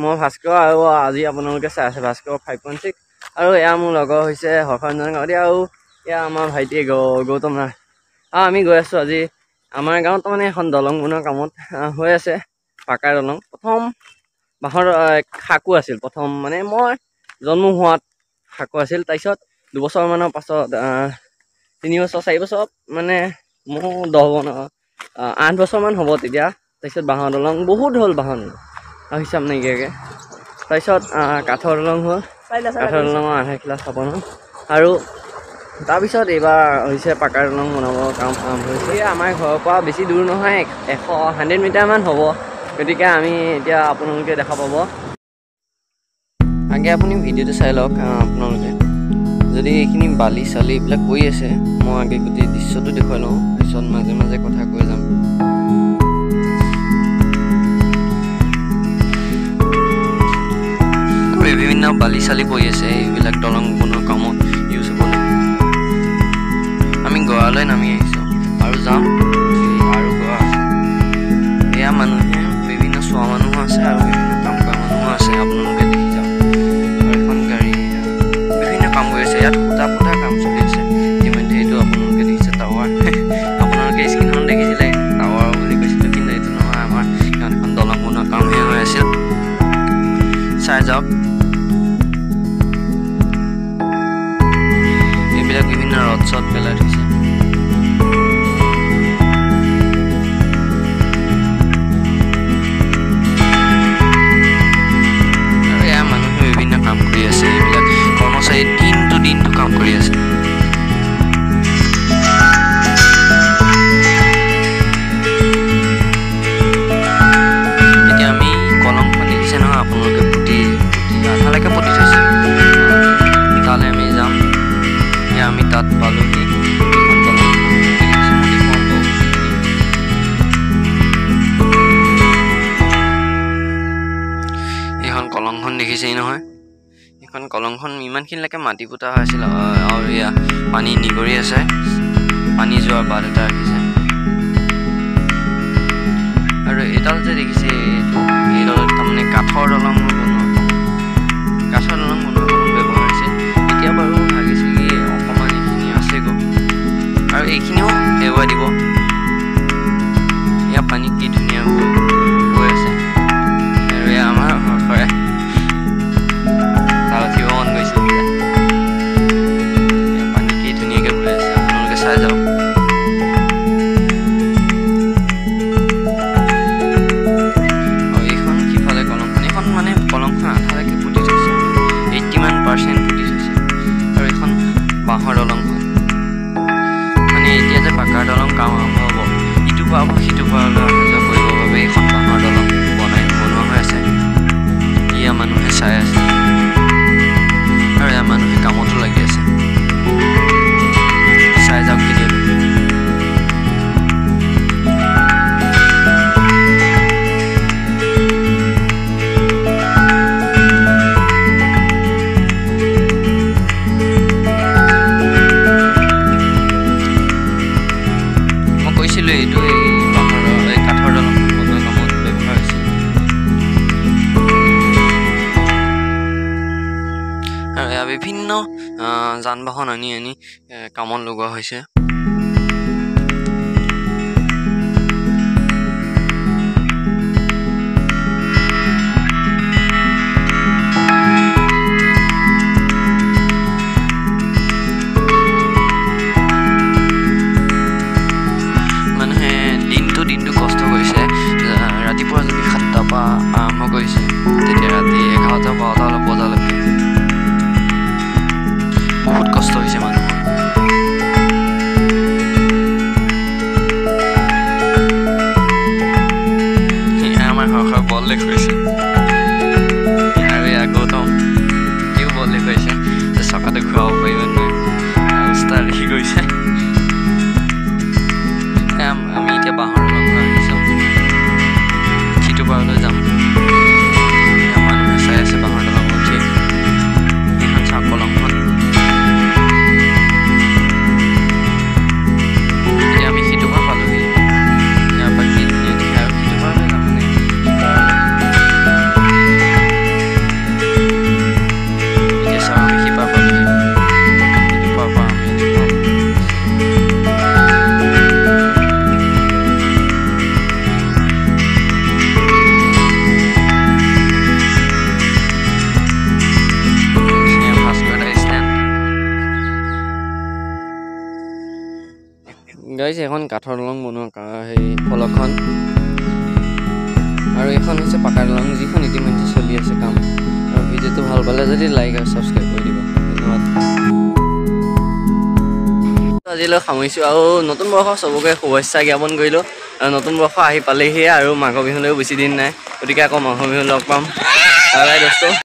মই ভাস্কৰ আৰু আজি আপোনালোকে চাই আছে ভাস্কৰ 5.6 আৰু এয়া মোৰ লগৰ হৈছে হৰখনজন গাঁৱত আৰু এয়া আমাৰ ভাইটি গৌতম নাথ আৰু আমি গৈ আছোঁ আজি আমাৰ গাঁৱত মানে এখন দলং বনোৱাৰ কামত হৈ আছে পাকাৰ দলং প্ৰথম বাঁহৰ খাকো আছিল প্ৰথম মানে মই জন্ম হোৱাত খাকো আছিল তাৰপিছত 2 বছৰমানৰ পাছত 3 বছৰ 4 বছৰ মানে মোৰ 8 বছৰমান হ'ব তেতিয়া তাৰপিছত বাঁহৰ দলং বহুত হ'ল বাঁহৰ আৰু হিচাপ নাইকিয়াকৈ তাৰপিছত কাঠৰ দলং হ'ল কাঠৰ দলঙৰ আধাখিলা স্থাপন হ'ল আৰু তাৰপিছত এইবাৰ হৈছে পাকাৰ দলং বনাবৰ কাম আৰম্ভ হৈছে আমাৰ ঘৰৰ পৰা বেছি দূৰ নহয় 100 মিটাৰমান হ'ব গতিকে আমি এতিয়া আপোনালোকে দেখা পাব আগে আপুনি ভিডিঅ'টো চাই লওক আপোনালোকে যদি এইখিনি বালি চালি এইবিলাক কৰি আছে মই আগে গোটেই দৃশ্যটো দেখুৱাই লওঁ পিছত মাজে মাজে কথা কৈ যাম বিভিন্ন বালি চালি পৰি আছে এইবিলাক দলং বনোৱাৰ কামত ইউজ হ'বলৈ আমি গড়ালৈ নামি আহিছোঁ আৰু যাম আৰু গড়া আছে এয়া মানুহে বিভিন্ন চোৱা মানুহো আছে আৰু বিভিন্ন কাম কৰা মানুহো আছে আপোনালোকে দেখি যাওক আৰু এখন গাড়ী বিভিন্ন কাম কৰি আছে ইয়াত সূতা পুতা কাম চলি আছে ইতিমধ্যে এইটো আপোনালোকে দেখিছে টাৱাৰ আপোনালোকে স্ক্ৰীণখন দেখিছিলে টাৱাৰ বুলি কৈছিলোঁ কিন্তু এইটো নহয় আমাৰ ইমান এখন দলং বনোৱা কামহে হৈ আছিল চাই যাওক এইবিলাক বিভিন্ন ৰদ চদ পেলাই থৈছে আৰু এয়া মানুহে বিভিন্ন কাম কৰি আছে এইবিলাক কৰ্মচাৰী দিনটো কাম কৰি আছে এতিয়া আমি কলমখন দেখিছে নহয় আপোনালোকে পুতি আধালৈকে পুতি থৈছে তালৈ আমি যাম আমি তাত পালোহি এইখন কলংখন দেখিছেই নহয় এইখন কলংখন ইমানখিনিলৈকে মাটি পোতা হৈছিল আৰু এয়া পানী নিগৰি আছে পানী যোৱাৰ বাট এটা ৰাখিছে আৰু এইডাল যে দেখিছে এইডাল তাৰমানে কাঠৰ দলং বনোৱা ব্যৱহাৰ হৈছে এতিয়া বাৰু ভাগিছে আৰু এইখিনিও এৰুৱাই দিব ইয়াৰ পানী কি ধুনীয়া গৈ আছে আৰু এয়া আমাৰ ঘৰে তাৰ উঠিব মন গৈছে পানী কি ধুনীয়াকৈ বৈ আছে আপোনালোকে চাই যাওক আৰু এইখন সিফালে কলংখন এইখন মানে কলংখন আধালৈকে পুতি থৈছে 80% পুতি থৈছে আৰু এইখন বাঁহৰ দলংখন এতিয়া যে পাকাৰ দলং কাম আৰম্ভ হ'ব ইটো পাব সিটো পাৰলৈ অহা যোৱা কৰিবৰ বাবে এইখন বাঁহৰ দলং বনোৱা হৈ আছে এয়া মানুহে চাই আছে আৰু এয়া মানুহে কামতো লাগি আছে চাই যাওক ভিডিঅ'টো এইটো এই কাঠৰ দলংখন বনোৱা কামত ব্যৱহাৰ হৈছে আৰু এয়া বিভিন্ন যান বাহন আনি কামত লগোৱা হৈছে দিনটো কষ্ট কৰিছে ৰাতিপুৱা যদি 7টাৰ পৰা আৰম্ভ কৰিছে তেতিয়া ৰাতি 11টা 12টা অলপ বজালৈকে বহুত কষ্ট হৈছে মানুহৰ আমাৰ ঘৰ বল দেখুৱাইছে আৰু এয়া গৌতম সিও বল দেখুৱাইছে চকাটো খুৱাব পাৰিব নহয় অৱস্থা দেখি গৈছে আমি এতিয়া বাঁহৰ দলং আহিছোঁ সিটো পাৰলৈ যাম মানুহে চাই আছে বাঁহৰ দলং উঠি এইখন চাওক কলংখন এতিয়া আমি সিটো পাৰ পালোহি ইয়াৰ পৰা কি ধুনীয়া দেখে আৰু সিটো পাৰলৈ যাম মানে গাইছে এখন কাঠৰ দলং বনোৱা সেই ফলকখন আৰু এখন হৈছে পাকাৰ দলং যিখন ইতিমধ্যে চলি আছে কাম আৰু ভিডিঅ'টো ভাল পালে যদি লাইক আৰু ছাবস্ক্ৰাইব কৰি দিব ধন্যবাদ আজিলৈ সামৰিছোঁ আৰু নতুন বৰ্ষ চবকে শুভেচ্ছা জ্ঞাপন কৰিলোঁ আৰু নতুন বৰ্ষ আহি পালেহিয়ে আৰু মাঘৰ বিহুলৈও বেছি দিন নাই গতিকে আকৌ মাঘৰ বিহু লগ পাম বাই বাই দোস্ত